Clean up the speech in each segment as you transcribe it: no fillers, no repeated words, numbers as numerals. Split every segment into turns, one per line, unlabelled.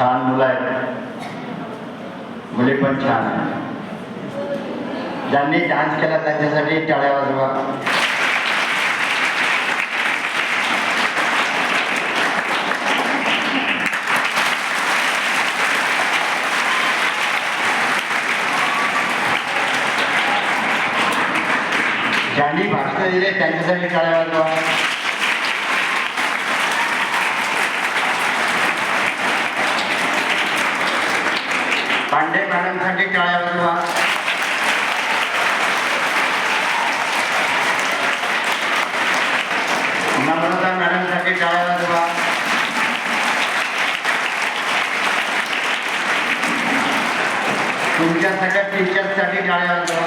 छान मुलं आहेत, मुली पण छान आहेत. ज्यांनी डान्स केला त्यांच्यासाठी टाळ्या वाजवा. ज्यांनी भाषण दिले त्यांच्यासाठी टाळ्या वाजवा. पांडे मॅडमसाठी टाळ्या वाजवा. नम्रता मॅडमसाठी टाळ्या वाजवा. तुमच्या सगळ्या टीचर्ससाठी टाळ्या वाजवा.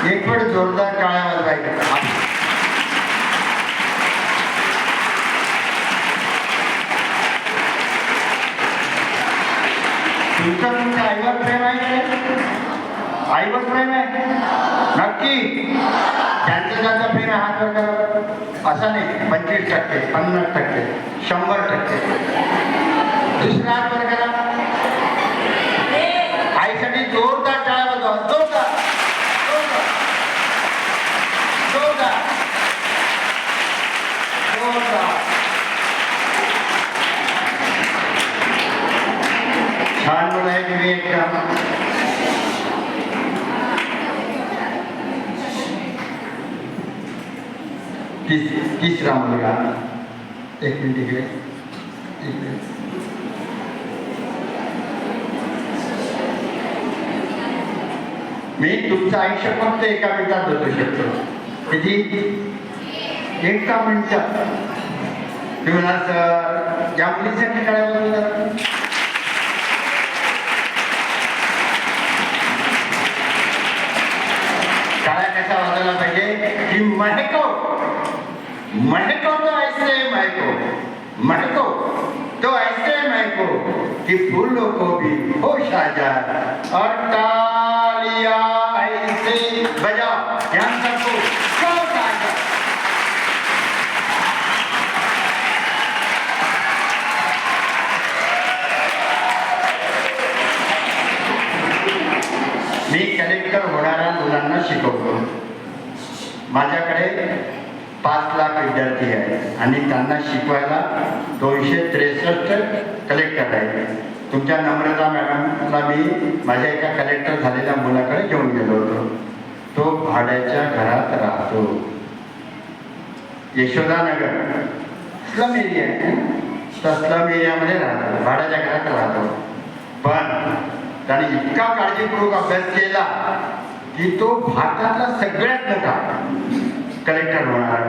एक पण जोरदार टाळ्या वाजवायच्या. तुमच्या आईवर प्रेम आहे, आईवर प्रेम आहे नक्की. ज्यांचं प्रेम आहे हात वर करा. असं नाही 25%, 50%, 100%. दुसरा हात वर करा. आईसाठी जोरदार टाळ्या वाजवा. जोरदार छान मुलं आहे तुम्ही एकदम. तिसरा मुलगा. एक मिनिट इकडे. मी तुमचं आयुष्य फक्त एका मिनिटात बदलू शकतो. किती? एका मिनिटात. तुम्ही ना सर या मुलीसाठी काय बोलू. टाळ्या कशा वाजायला पाहिजे की महको महको तो ऐसे महको महको तो ऐसे महको कि फूलों को भी होश आ जाए. और तालियां ऐसे बजाओ यहाँ सबको होश आ जाए. मी कलेक्टर होणाऱ्या मुलांना शिकवतो. माझ्याकडे 5 लाख विद्यार्थी आहेत आणि त्यांना शिकवायला 263 कलेक्टर आहेत. तुमच्या नम्रता मॅडमला मी माझ्या एका कलेक्टर झालेल्या मुलाकडे घेऊन गेलो होतो. तो भाड्याच्या घरात राहतो. यशोदानगर स्लम एरिया आहे. त्या स्लम एरियामध्ये राहतो, भाड्याच्या घरात राहतो. पण त्याने इतका काळजीपूर्वक अभ्यास केला की तो भारतातला सगळ्यात मोठा कलेक्टर होणार.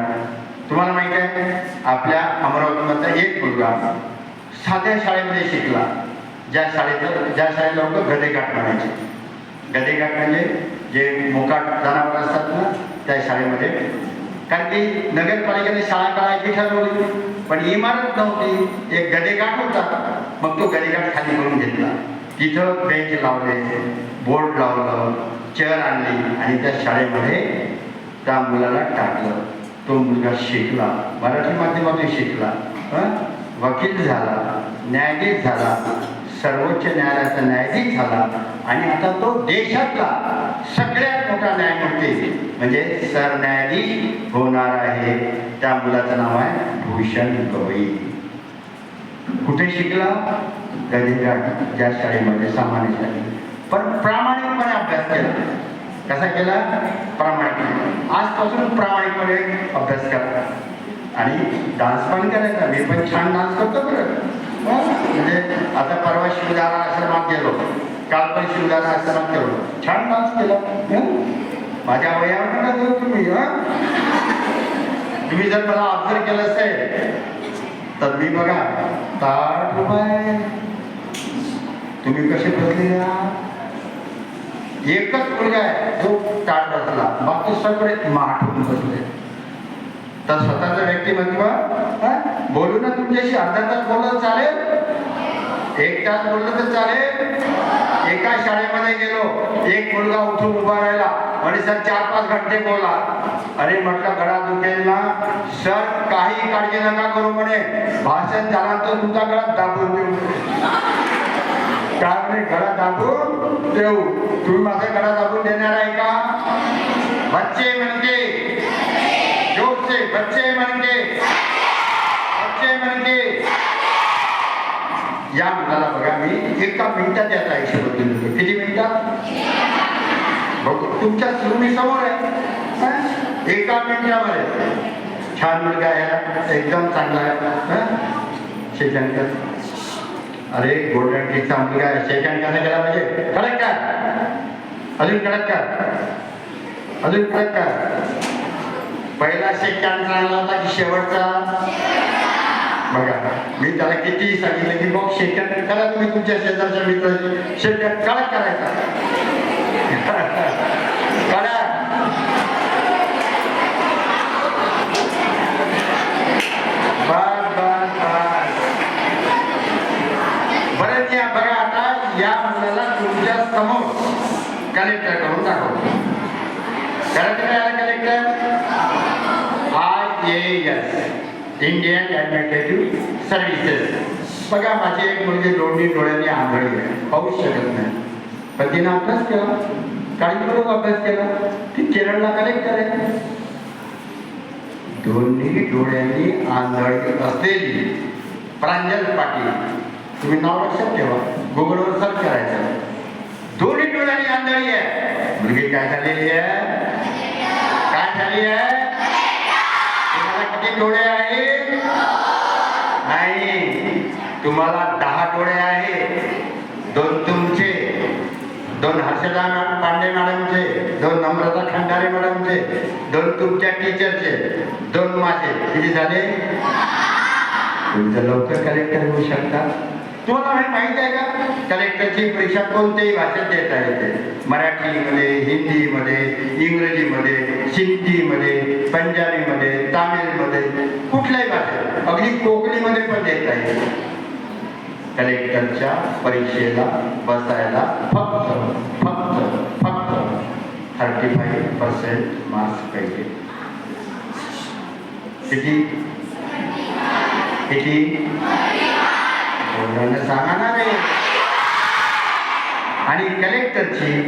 तुम्हाला माहिती आहे आपल्या अमरावतीमधला एक मुलगा साध्या शाळेमध्ये शिकला. ज्या शाळेत लोक गदेघाट म्हणायचे. गदेघाट म्हणजे जे मोकाट जनावर असतात ना त्या शाळेमध्ये. कारण की नगरपालिकेने शाळा काढायची ठरवली पण इमारत नव्हती. एक गदेघाट होता. मग तो गदेघाट खाली करून घेतला. तिथं बेंच लावले, बोर्ड लावलं, चेअर आणली आणि त्या शाळेमध्ये त्या मुलाला टाकलं. तो मुलगा शिकला, मराठी माध्यमातून शिकला, वकील झाला, न्यायाधीश झाला, सर्वोच्च न्यायालयाचा न्यायाधीश झाला आणि आता तो देशातला सगळ्यात मोठा न्यायमूर्ती म्हणजे सरन्यायाधीश होणार आहे. त्या मुलाचं नाव आहे भूषण गवई. कुठे शिकला? गदेघाट ज्या शाळेमध्ये सामान्य शाळेत. पण प्रामाणिकपणे अभ्यास केला. कसा केला? प्रामाणिकपणे. आजपासून प्रामाणिकपणे अभ्यास करा आणि डान्स पण करायचा. मी पण छान डान्स करतो बरं. म्हणजे आता परवा शिवदारा आश्रमात गेलो, काल पण शिवदारा आश्रमात गेलो, छान डान्स केला. माझ्या वयावर नका जाऊ तुम्ही. तुम्ही जर मला ऑब्झर्व केलं असेल तर मी बघा ताट रुपये तुम्ही कसे बसले. एकच मुलगा आहे जो ताट बसला, बाकी सगळे माठ होऊन बसले. तर स्वतःचं व्यक्तिमत्व बोलू ना तुमच्याशी अर्धा तास बोललं तर चालेल, 1 तास बोललं तर चालेल. एका शाळेमध्ये गेलो, एक मुलगा उठून उभा राहिला आणि सर 4-5 घंटे बोला. अरे म्हटलं गळा दुखेल ना. सर काही काळजी नका करू म्हणे, भाषण झाल्यानंतर तुमचा गळा दाबून देऊ. काय म्हणे, गळा दाबून देऊ. तुम्ही माझा गळा दाबून देणार आहे का? बच्चे म्हणके जोर से, बच्चे म्हणके, बच्चे म्हणके. या मुलाला बघा मी 1 मिनिटात याचा आयुष्य बदलून देतो. किती मिनिटात? बघू तुमच्या तुम्ही समोर आहे. 1 मिनिटामध्ये छान मुलगा आहे, एकदम चांगला आहे. सेकंड कर. अरे गोल्डन टीचा मुलगा आहे, सेकंड कसं केला पाहिजे? कडक कर, अजून कडक कर, अजून कडक कर. पहिला सेकंड चांगला होता की शेवटचा? बघा मी त्याला किती सांगितलं की बघ सेकंड करा तुम्ही तुमच्या शेजारच्या मित्राची, सेकंड कडक करायचा. कडक. बस बस बस. बरं या बघा आता या मुलाला तुमच्या समोर कलेक्टर करून दाखवतो. कलेक्टर आहे, collector IAS, Indian administrative services. बघा माझी एक मुलगी दोन्ही डोळ्यांनी आंधळी आहे, पाहूच शकत नाही, पण तिने अभ्यास केला, काळजीपूर्वक अभ्यास केला. ती केरळला कलेक्टर आहे. दोन्ही डोळ्यांनी आंधळी असलेली प्रांजल पाटील, तुम्ही नाव लक्षात ठेवा, गुगलवर सर्च करायचं. दोन्ही डोळ्यांनी आंधळी आहे. मुलगी काय झालेली आहे? काय झाली आहे? तुम्हाला किती डोळे आहेत? नाही, तुम्हाला 10 डोळे आहेत. 2 तुमचे, 2 हर्षदा पांडे मॅडमचे, 2 नम्रता खंडारे मॅडमचे, 2 तुमच्या टीचरचे, 2 माझे. किती झाले? तुमचं लवकर कलेक्टर होऊ शकता. तुम्हाला हे माहित आहे का? कलेक्टरची परीक्षा कोणत्याही भाषेत देता येते. मराठीमध्ये, हिंदीमध्ये, इंग्रजीमध्ये, सिंधीमध्ये, पंजाबीमध्ये, तामिळमध्ये, कुठल्याही भाषेत, अगदी कोकणीमध्ये पण देता येते. कलेक्टरच्या परीक्षेला बसायला फक्त 35% मार्क्स पाहिजे. किती? सांगा ना रे. आणि कलेक्टरची